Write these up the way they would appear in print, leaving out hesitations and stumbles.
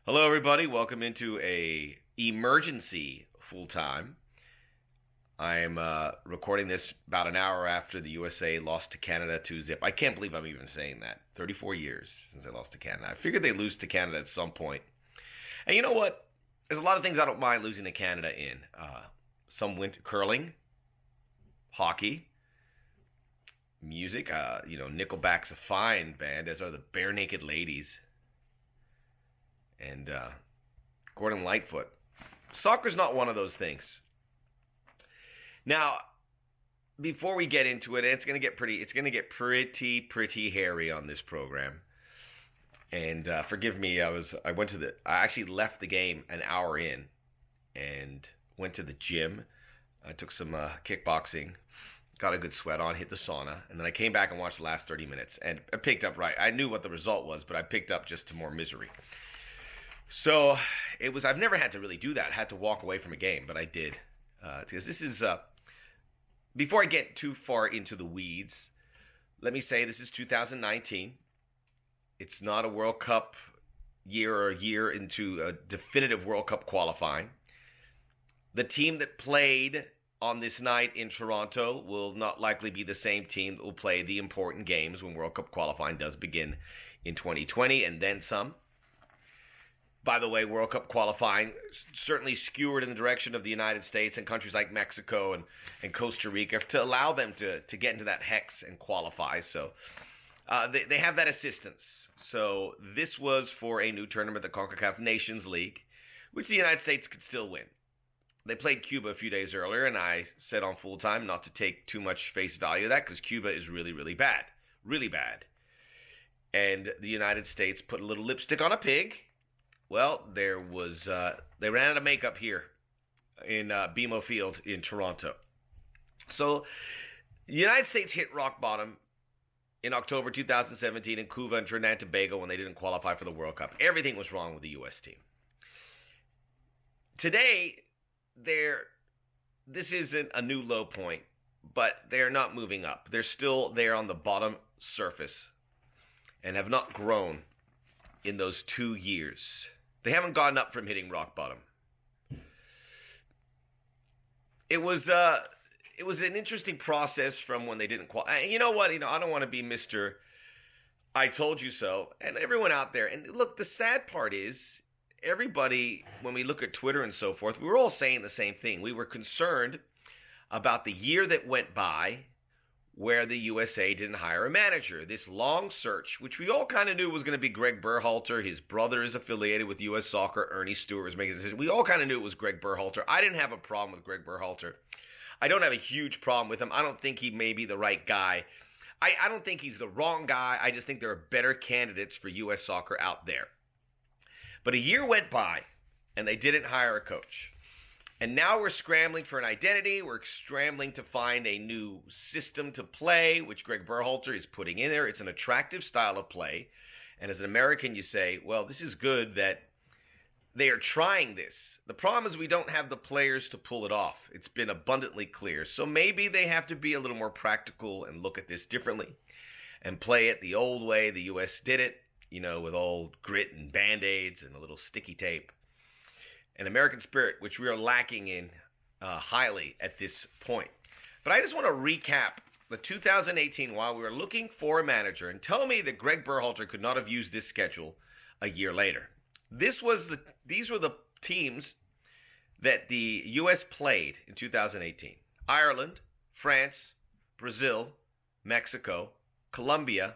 Hello, everybody. Welcome into a emergency full time. I am recording this about an hour after the USA lost to Canada 2-0. I can't believe I'm even saying that. 34 years since they lost to Canada. I figured they'd lose to Canada at some point. And you know what? There's a lot of things I don't mind losing to Canada in. Some winter curling, hockey, music. Nickelback's a fine band, as are the Bare Naked Ladies. And Gordon Lightfoot. Soccer's not one of those things. Now, before we get into it, it's going to get pretty hairy on this program. And forgive me, I actually left the game an hour in and went to the gym. I took some kickboxing, got a good sweat on, hit the sauna, and then I came back and watched the last 30 minutes. And I picked up right. I knew what the result was, but I picked up just to more misery. So I've never had to really do that. I had to walk away from a game, but I did. Because this is, before I get too far into the weeds, let me say this is 2019. It's not a World Cup year or a year into a definitive World Cup qualifying. The team that played on this night in Toronto will not likely be the same team that will play the important games when World Cup qualifying does begin in 2020 and then some. By the way, World Cup qualifying certainly skewered in the direction of the United States and countries like Mexico and Costa Rica to allow them to get into that hex and qualify. So they have that assistance. So this was for a new tournament, the CONCACAF Nations League, which the United States could still win. They played Cuba a few days earlier, and I said on full time not to take too much face value of that because Cuba is really, really bad. Really bad. And the United States put a little lipstick on a pig. Well, they ran out of makeup here in BMO Field in Toronto. So the United States hit rock bottom in October 2017 in Cuba and Trinidad and Tobago when they didn't qualify for the World Cup. Everything was wrong with the U.S. team. Today, this isn't a new low point, but they're not moving up. They're still there on the bottom surface and have not grown in those 2 years. They haven't gotten up from hitting rock bottom. It was an interesting process from when they didn't qualify. And you know what? I don't want to be Mr. I told you so. And everyone out there. And look, the sad part is everybody, when we look at Twitter and so forth, we were all saying the same thing. We were concerned about the year that went by where the USA didn't hire a manager. This long search, which we all kind of knew was going to be Greg Berhalter. His brother is affiliated with U.S. Soccer. Ernie Stewart was making the decision. We all kind of knew it was Greg Berhalter. I didn't have a problem with Greg Berhalter. I don't have a huge problem with him. I don't think he may be the right guy. I don't think he's the wrong guy. I just think there are better candidates for U.S. Soccer out there. But a year went by, and they didn't hire a coach. And now we're scrambling for an identity. We're scrambling to find a new system to play, which Greg Berhalter is putting in there. It's an attractive style of play. And as an American, you say, well, this is good that they are trying this. The problem is we don't have the players to pull it off. It's been abundantly clear. So maybe they have to be a little more practical and look at this differently and play it the old way the U.S. did it, with old grit and Band-Aids and a little sticky tape. An American spirit, which we are lacking in highly at this point. But I just want to recap the 2018 while we were looking for a manager and tell me that Greg Berhalter could not have used this schedule a year later. These were the teams that the U.S. played in 2018. Ireland, France, Brazil, Mexico, Colombia,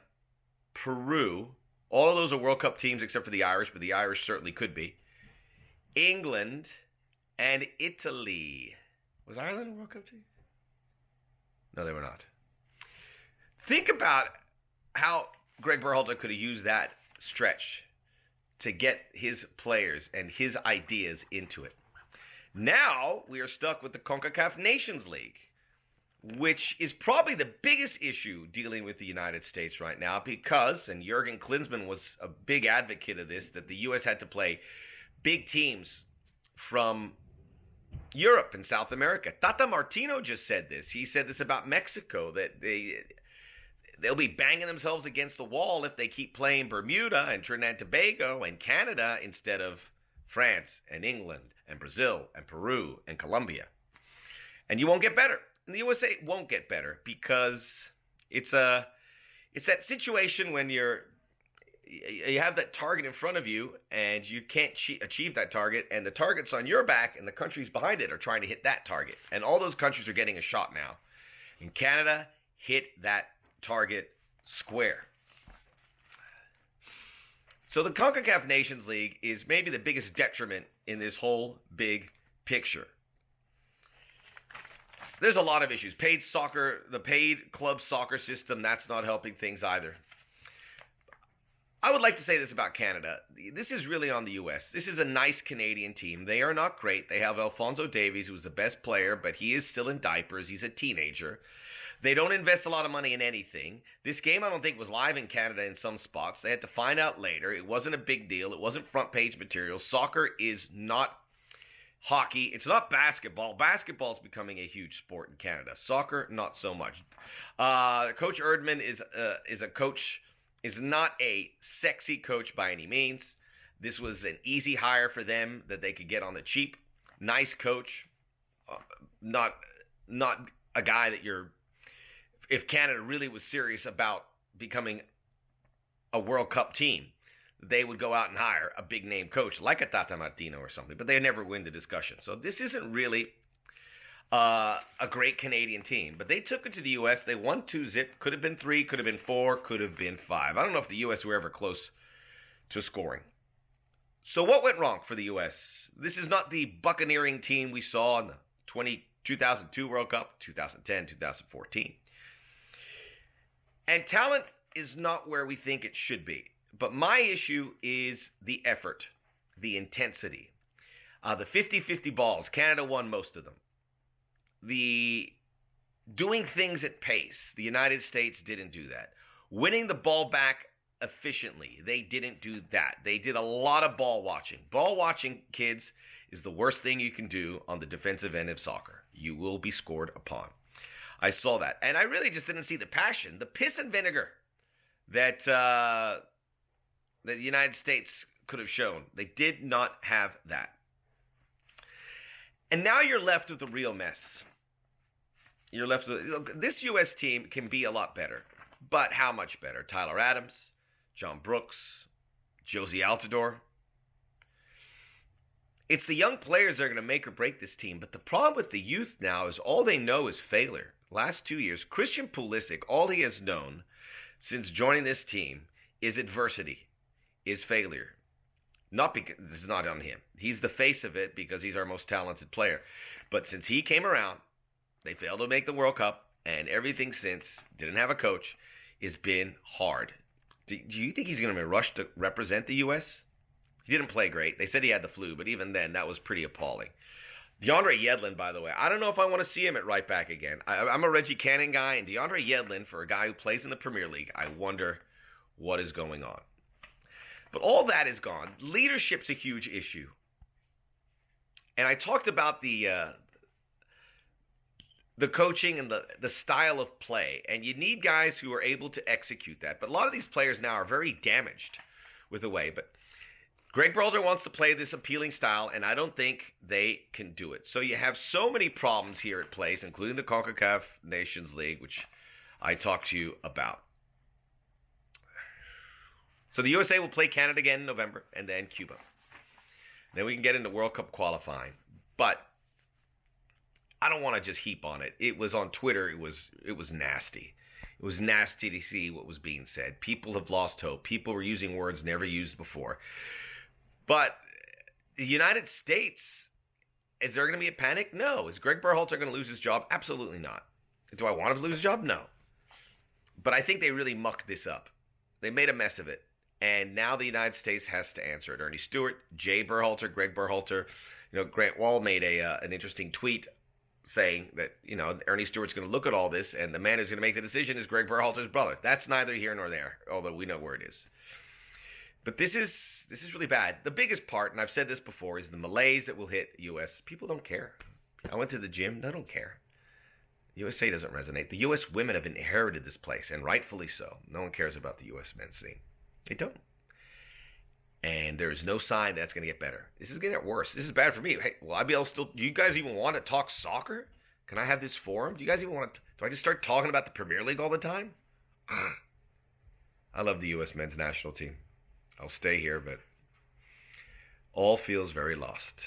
Peru. All of those are World Cup teams except for the Irish, but the Irish certainly could be. England and Italy. Was Ireland a World Cup team? No, they were not. Think about how Greg Berhalter could have used that stretch to get his players and his ideas into it. Now we are stuck with the CONCACAF Nations League, which is probably the biggest issue dealing with the United States right now because, and Jurgen Klinsmann was a big advocate of this, that the U.S. had to play big teams from Europe and South America. Tata Martino just said this. He said this about Mexico, that they'll be banging themselves against the wall if they keep playing Bermuda and Trinidad and Tobago and Canada instead of France and England and Brazil and Peru and Colombia. And you won't get better. And the USA won't get better because it's that situation when you have that target in front of you and you can't achieve that target, and the target's on your back and the countries behind it are trying to hit that target. And all those countries are getting a shot now. And Canada hit that target square. So the CONCACAF Nations League is maybe the biggest detriment in this whole big picture. There's a lot of issues. The paid club soccer system, that's not helping things either. I would like to say this about Canada. This is really on the U.S. This is a nice Canadian team. They are not great. They have Alphonso Davies, who's the best player, but he is still in diapers. He's a teenager. They don't invest a lot of money in anything. This game, I don't think, was live in Canada in some spots. They had to find out later. It wasn't a big deal. It wasn't front page material. Soccer is not hockey. It's not basketball. Basketball is becoming a huge sport in Canada. Soccer, not so much. Coach Erdman is not a sexy coach by any means. This was an easy hire for them that they could get on the cheap. Nice coach. Not a guy that if Canada really was serious about becoming a World Cup team, they would go out and hire a big name coach like a Tata Martino or something, but they never win the discussion. So this isn't really a great Canadian team, but they took it to the U.S. They won 2-0. Could have been 3, could have been 4, could have been 5. I don't know if the U.S. were ever close to scoring. So what went wrong for the U.S.? This is not the buccaneering team we saw in the 2002 World Cup, 2010, 2014. And talent is not where we think it should be. But my issue is the effort, the intensity. The 50-50 balls, Canada won most of them. The doing things at pace, the United States didn't do that. Winning the ball back efficiently, they didn't do that. They did a lot of ball watching. Ball watching, kids, is the worst thing you can do on the defensive end of soccer. You will be scored upon. I saw that. And I really just didn't see the passion, the piss and vinegar that the United States could have shown. They did not have that. And now you're left with a real mess. You're left with this U.S. team can be a lot better. But how much better? Tyler Adams, John Brooks, Josie Altidore. It's the young players that are going to make or break this team. But the problem with the youth now is all they know is failure. Last 2 years, Christian Pulisic, all he has known since joining this team is adversity, is failure. Not because this is not on him. He's the face of it because he's our most talented player. But since he came around, they failed to make the World Cup, and everything since, didn't have a coach, has been hard. Do you think he's going to be rushed to represent the U.S.? He didn't play great. They said he had the flu, but even then, that was pretty appalling. DeAndre Yedlin, by the way, I don't know if I want to see him at right back again. I'm a Reggie Cannon guy, and DeAndre Yedlin, for a guy who plays in the Premier League, I wonder what is going on. But all that is gone. Leadership's a huge issue. And I talked about the coaching and the style of play. And you need guys who are able to execute that. But a lot of these players now are very damaged with the way. But Greg Berhalter wants to play this appealing style, and I don't think they can do it. So you have so many problems here at place, including the CONCACAF Nations League, which I talked to you about. So the USA will play Canada again in November, and then Cuba. Then we can get into World Cup qualifying. But I don't want to just heap on it. It was on Twitter. It was nasty. It was nasty to see what was being said. People have lost hope. People were using words never used before. But the United States, is there going to be a panic? No. Is Greg Berhalter going to lose his job? Absolutely not. Do I want him to lose his job? No. But I think they really mucked this up. They made a mess of it. And now the United States has to answer it. Ernie Stewart, Jay Berhalter, Greg Berhalter. Grant Wall made an interesting tweet saying that, Ernie Stewart's going to look at all this, and the man who's going to make the decision is Greg Berhalter's brother. That's neither here nor there, although we know where it is. But this is really bad. The biggest part, and I've said this before, is the malaise that will hit the U.S. People don't care. I went to the gym. They don't care. USA doesn't resonate. The U.S. women have inherited this place, and rightfully so. No one cares about the U.S. men's team. They don't. And there's no sign that's going to get better. This is going to get worse. This is bad for me. Hey, will I be able to still... Do you guys even want to talk soccer? Can I have this forum? Do you guys even want to... Do I just start talking about the Premier League all the time? I love the U.S. men's national team. I'll stay here, but all feels very lost.